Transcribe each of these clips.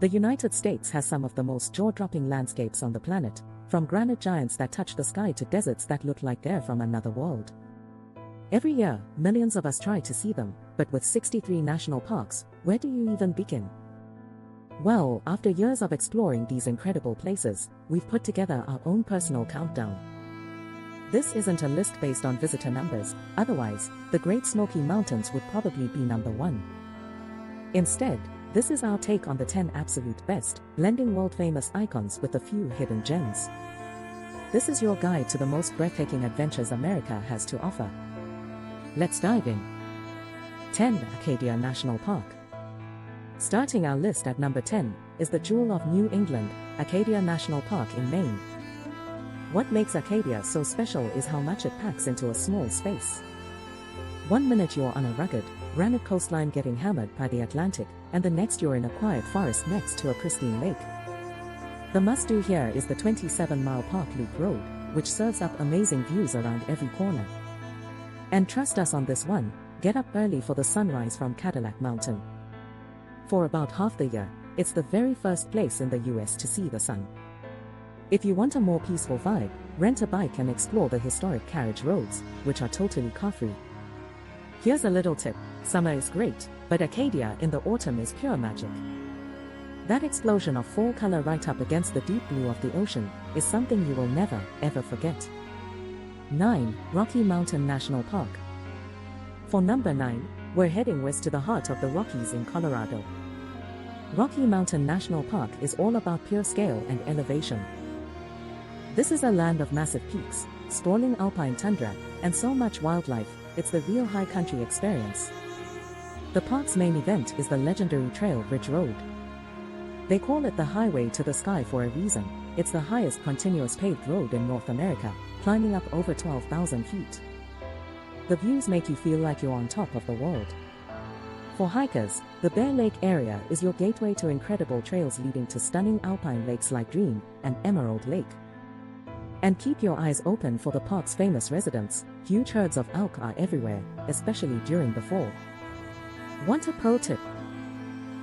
The United States has some of the most jaw-dropping landscapes on the planet, from granite giants that touch the sky to deserts that look like they're from another world. Every year, millions of us try to see them, but with 63 national parks, where do you even begin? Well, after years of exploring these incredible places, we've put together our own personal countdown. This isn't a list based on visitor numbers, otherwise, the Great Smoky Mountains would probably be number 1. Instead, this is our take on the 10 absolute best, blending world-famous icons with a few hidden gems. This is your guide to the most breathtaking adventures America has to offer. Let's dive in. 10. Acadia National Park. Starting our list at number 10 is the jewel of New England, Acadia National Park in Maine. What makes Acadia so special is how much it packs into a small space. One minute you're on a rugged, granite coastline getting hammered by the Atlantic, and the next you're in a quiet forest next to a pristine lake. The must-do here is the 27-mile Park Loop Road, which serves up amazing views around every corner. And trust us on this one, get up early for the sunrise from Cadillac Mountain. For about half the year, it's the very first place in the US to see the sun. If you want a more peaceful vibe, rent a bike and explore the historic carriage roads, which are totally car-free. Here's a little tip: summer is great, but Acadia in the autumn is pure magic. That explosion of fall color right up against the deep blue of the ocean is something you will never, ever forget. 9. Rocky Mountain National Park. For number 9, we're heading west to the heart of the Rockies in Colorado. Rocky Mountain National Park is all about pure scale and elevation. This is a land of massive peaks, sprawling alpine tundra, and so much wildlife. It's the real high country experience. The park's main event is the legendary Trail Ridge Road. They call it the highway to the sky for a reason. It's the highest continuous paved road in North America, climbing up over 12,000 feet. The views make you feel like you're on top of the world. For hikers, the Bear Lake area is your gateway to incredible trails leading to stunning alpine lakes like Dream and Emerald Lake. And keep your eyes open for the park's famous residents. Huge herds of elk are everywhere, especially during the fall. Want a pro tip?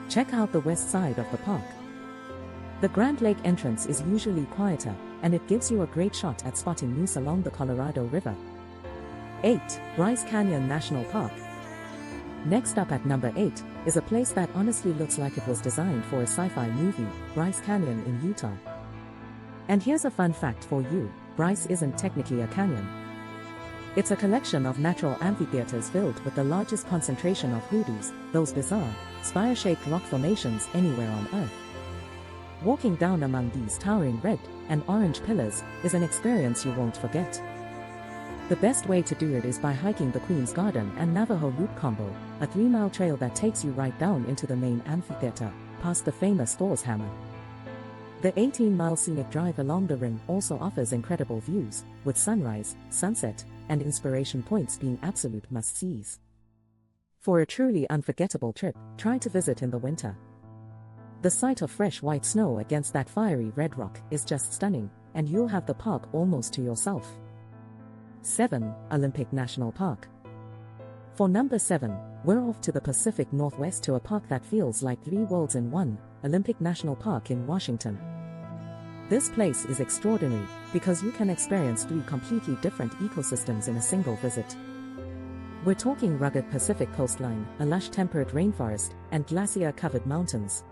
Check out the west side of the park. The Grand Lake entrance is usually quieter, and it gives you a great shot at spotting moose along the Colorado River. 8. Bryce Canyon National Park. Next up at number 8 is a place that honestly looks like it was designed for a sci-fi movie, Bryce Canyon in Utah. And here's a fun fact for you: Bryce isn't technically a canyon. It's a collection of natural amphitheaters filled with the largest concentration of hoodoos, those bizarre, spire-shaped rock formations anywhere on Earth. Walking down among these towering red and orange pillars is an experience you won't forget. The best way to do it is by hiking the Queen's Garden and Navajo Loop Combo, a 3-mile trail that takes you right down into the main amphitheater, past the famous Thor's Hammer. The 18-mile scenic drive along the rim also offers incredible views, with sunrise, sunset, and inspiration points being absolute must-sees. For a truly unforgettable trip, try to visit in the winter. The sight of fresh white snow against that fiery red rock is just stunning, and you'll have the park almost to yourself. 7. Olympic National Park. For number 7, we're off to the Pacific Northwest to a park that feels like 3 worlds in one, Olympic National Park in Washington. This place is extraordinary because you can experience 3 completely different ecosystems in a single visit. We're talking rugged Pacific coastline, a lush temperate rainforest, and glacier-covered mountains.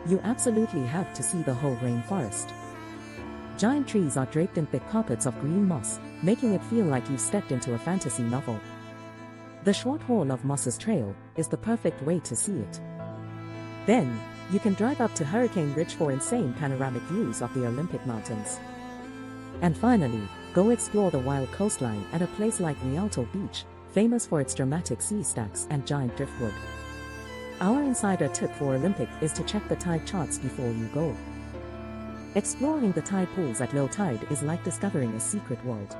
You absolutely have to see the whole rainforest. Giant trees are draped in thick carpets of green moss, making it feel like you've stepped into a fantasy novel. The short haul of Moss's Trail is the perfect way to see it. Then, you can drive up to Hurricane Ridge for insane panoramic views of the Olympic Mountains. And finally, go explore the wild coastline at a place like Rialto Beach, famous for its dramatic sea stacks and giant driftwood. Our insider tip for Olympic is to check the tide charts before you go. Exploring the tide pools at low tide is like discovering a secret world.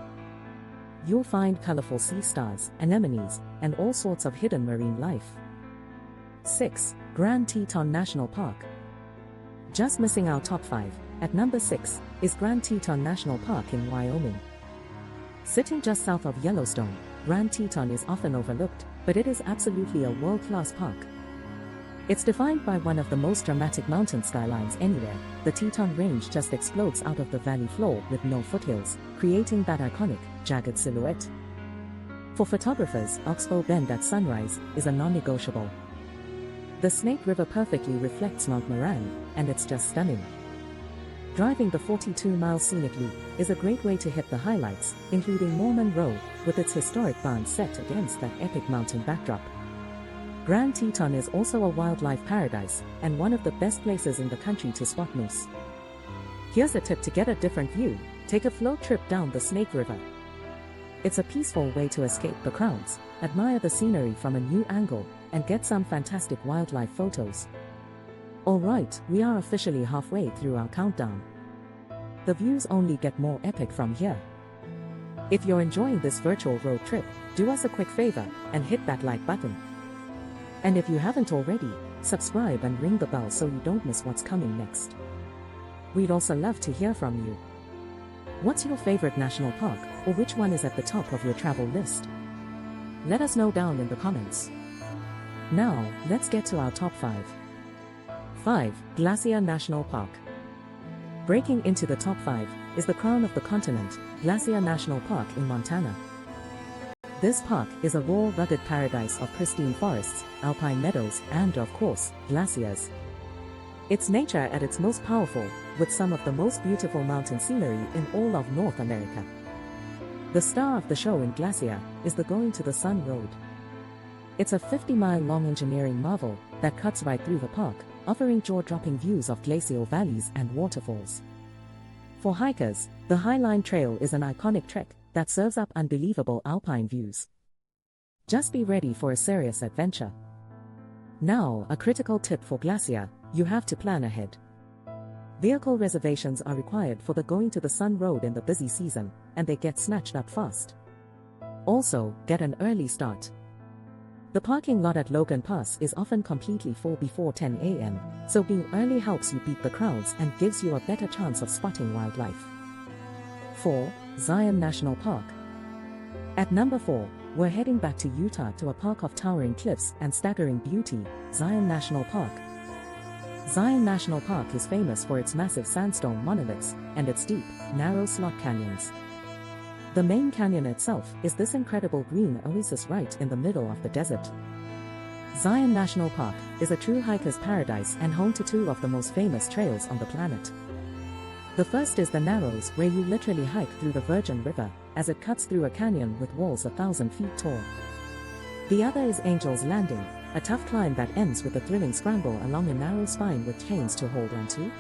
You'll find colorful sea stars, anemones, and all sorts of hidden marine life. 6. Grand Teton National Park. Just missing our top 5, at number 6, is Grand Teton National Park in Wyoming. Sitting just south of Yellowstone, Grand Teton is often overlooked, but it is absolutely a world-class park. It's defined by one of the most dramatic mountain skylines anywhere. The Teton Range just explodes out of the valley floor with no foothills, creating that iconic, jagged silhouette. For photographers, Oxbow Bend at sunrise is a non-negotiable. The Snake River perfectly reflects Mount Moran, and it's just stunning. Driving the 42-mile scenic loop is a great way to hit the highlights, including Mormon Row, with its historic barn set against that epic mountain backdrop. Grand Teton is also a wildlife paradise, and one of the best places in the country to spot moose. Here's a tip to get a different view: take a float trip down the Snake River. It's a peaceful way to escape the crowds, admire the scenery from a new angle, and get some fantastic wildlife photos. Alright, we are officially halfway through our countdown. The views only get more epic from here. If you're enjoying this virtual road trip, do us a quick favor and hit that like button. And if you haven't already, subscribe and ring the bell so you don't miss what's coming next. We'd also love to hear from you. What's your favorite national park, or which one is at the top of your travel list? Let us know down in the comments. Now, let's get to our top 5. 5. Glacier National Park. Breaking into the top 5 is the crown of the continent, Glacier National Park in Montana. This park is a raw, rugged paradise of pristine forests, alpine meadows, and, of course, glaciers. It's nature at its most powerful, with some of the most beautiful mountain scenery in all of North America. The star of the show in Glacier is the Going to the Sun Road. It's a 50-mile-long engineering marvel that cuts right through the park, offering jaw-dropping views of glacial valleys and waterfalls. For hikers, the Highline Trail is an iconic trek that serves up unbelievable alpine views. Just be ready for a serious adventure. Now, a critical tip for Glacier: you have to plan ahead. Vehicle reservations are required for the Going to the Sun Road in the busy season, and they get snatched up fast. Also, get an early start. The parking lot at Logan Pass is often completely full before 10 a.m., so being early helps you beat the crowds and gives you a better chance of spotting wildlife. 4. Zion National Park. At number 4, we're heading back to Utah to a park of towering cliffs and staggering beauty, Zion National Park. Zion National Park is famous for its massive sandstone monoliths and its deep, narrow slot canyons. The main canyon itself is this incredible green oasis right in the middle of the desert. Zion National Park is a true hiker's paradise and home to two of the most famous trails on the planet. The first is the Narrows, where you literally hike through the Virgin River as it cuts through a canyon with walls 1,000 feet tall. The other is Angel's Landing, a tough climb that ends with a thrilling scramble along a narrow spine with chains to hold onto.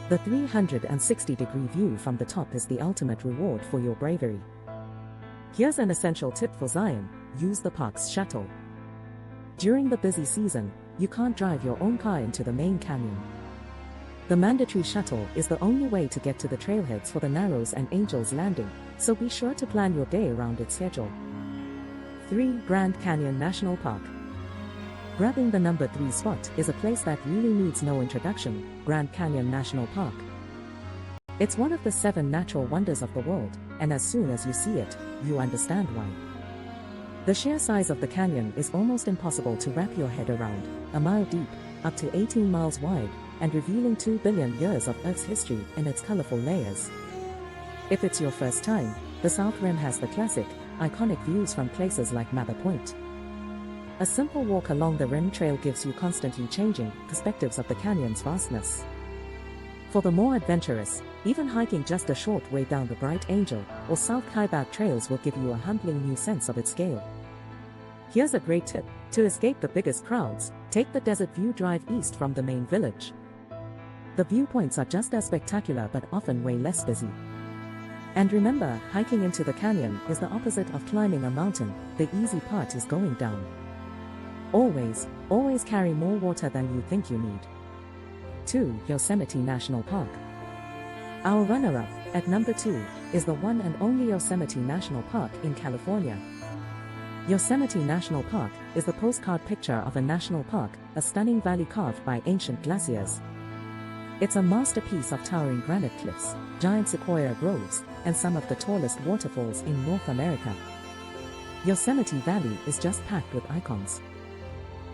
The 360-degree view from the top is the ultimate reward for your bravery. Here's an essential tip for Zion: use the park's shuttle. During the busy season, you can't drive your own car into the main canyon. The mandatory shuttle is the only way to get to the trailheads for the Narrows and Angel's Landing, so be sure to plan your day around its schedule. 3. Grand Canyon National Park. Grabbing the number 3 spot is a place that really needs no introduction: Grand Canyon National Park. It's one of the 7 natural wonders of the world, and as soon as you see it, you understand why. The sheer size of the canyon is almost impossible to wrap your head around: a mile deep, up to 18 miles wide, and revealing 2 billion years of Earth's history in its colorful layers. If it's your first time, the South Rim has the classic, iconic views from places like Mather Point. A simple walk along the rim trail gives you constantly changing perspectives of the canyon's vastness. For the more adventurous, even hiking just a short way down the Bright Angel or South Kaibab trails will give you a humbling new sense of its scale. Here's a great tip: to escape the biggest crowds, take the Desert View Drive east from the main village. The viewpoints are just as spectacular but often way less busy. And remember, hiking into the canyon is the opposite of climbing a mountain. The easy part is going down. Always carry more water than you think you need. 2. Yosemite National Park. Our runner-up, at number 2, is the one and only Yosemite National Park in California. Yosemite National Park is the postcard picture of a national park, a stunning valley carved by ancient glaciers. It's a masterpiece of towering granite cliffs, giant sequoia groves, and some of the tallest waterfalls in North America. Yosemite Valley is just packed with icons.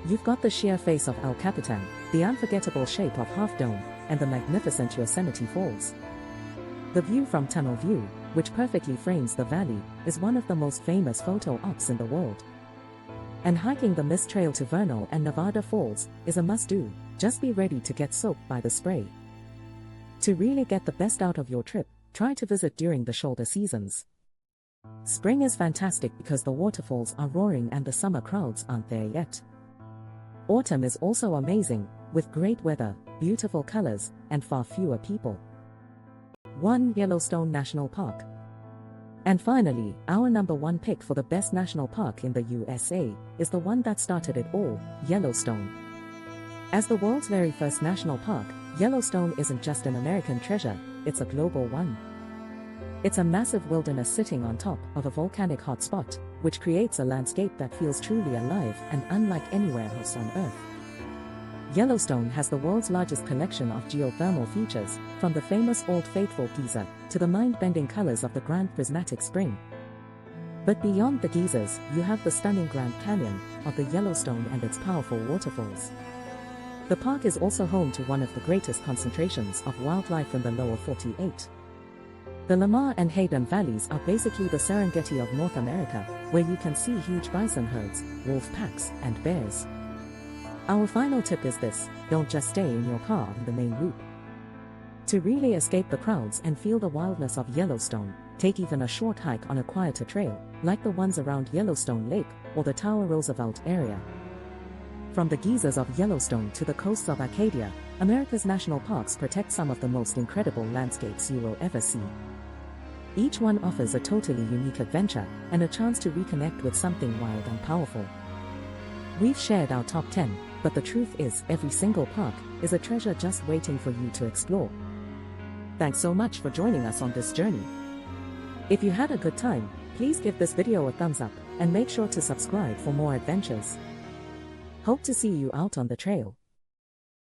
You've got the sheer face of El Capitan, the unforgettable shape of Half Dome, and the magnificent Yosemite Falls. The view from Tunnel View, which perfectly frames the valley, is one of the most famous photo ops in the world. And hiking the Mist Trail to Vernal and Nevada Falls is a must-do. Just be ready to get soaked by the spray. To really get the best out of your trip, try to visit during the shoulder seasons. Spring is fantastic because the waterfalls are roaring and the summer crowds aren't there yet. Autumn is also amazing, with great weather, beautiful colors, and far fewer people. 1. Yellowstone National Park. And finally, our number 1 pick for the best national park in the USA is the one that started it all, Yellowstone. As the world's very first national park, Yellowstone isn't just an American treasure, it's a global one. It's a massive wilderness sitting on top of a volcanic hotspot, which creates a landscape that feels truly alive and unlike anywhere else on Earth. Yellowstone has the world's largest collection of geothermal features, from the famous Old Faithful geyser to the mind-bending colors of the Grand Prismatic Spring. But beyond the geysers, you have the stunning Grand Canyon of the Yellowstone and its powerful waterfalls. The park is also home to one of the greatest concentrations of wildlife in the lower 48. The Lamar and Hayden valleys are basically the Serengeti of North America, where you can see huge bison herds, wolf packs, and bears. Our final tip is this: don't just stay in your car on the main route. To really escape the crowds and feel the wildness of Yellowstone, take even a short hike on a quieter trail, like the ones around Yellowstone Lake or the Tower Roosevelt area. From the geysers of Yellowstone to the coasts of Acadia, America's national parks protect some of the most incredible landscapes you will ever see. Each one offers a totally unique adventure and a chance to reconnect with something wild and powerful. We've shared our top 10, but the truth is, every single park is a treasure just waiting for you to explore. Thanks so much for joining us on this journey. If you had a good time, please give this video a thumbs up and make sure to subscribe for more adventures. Hope to see you out on the trail.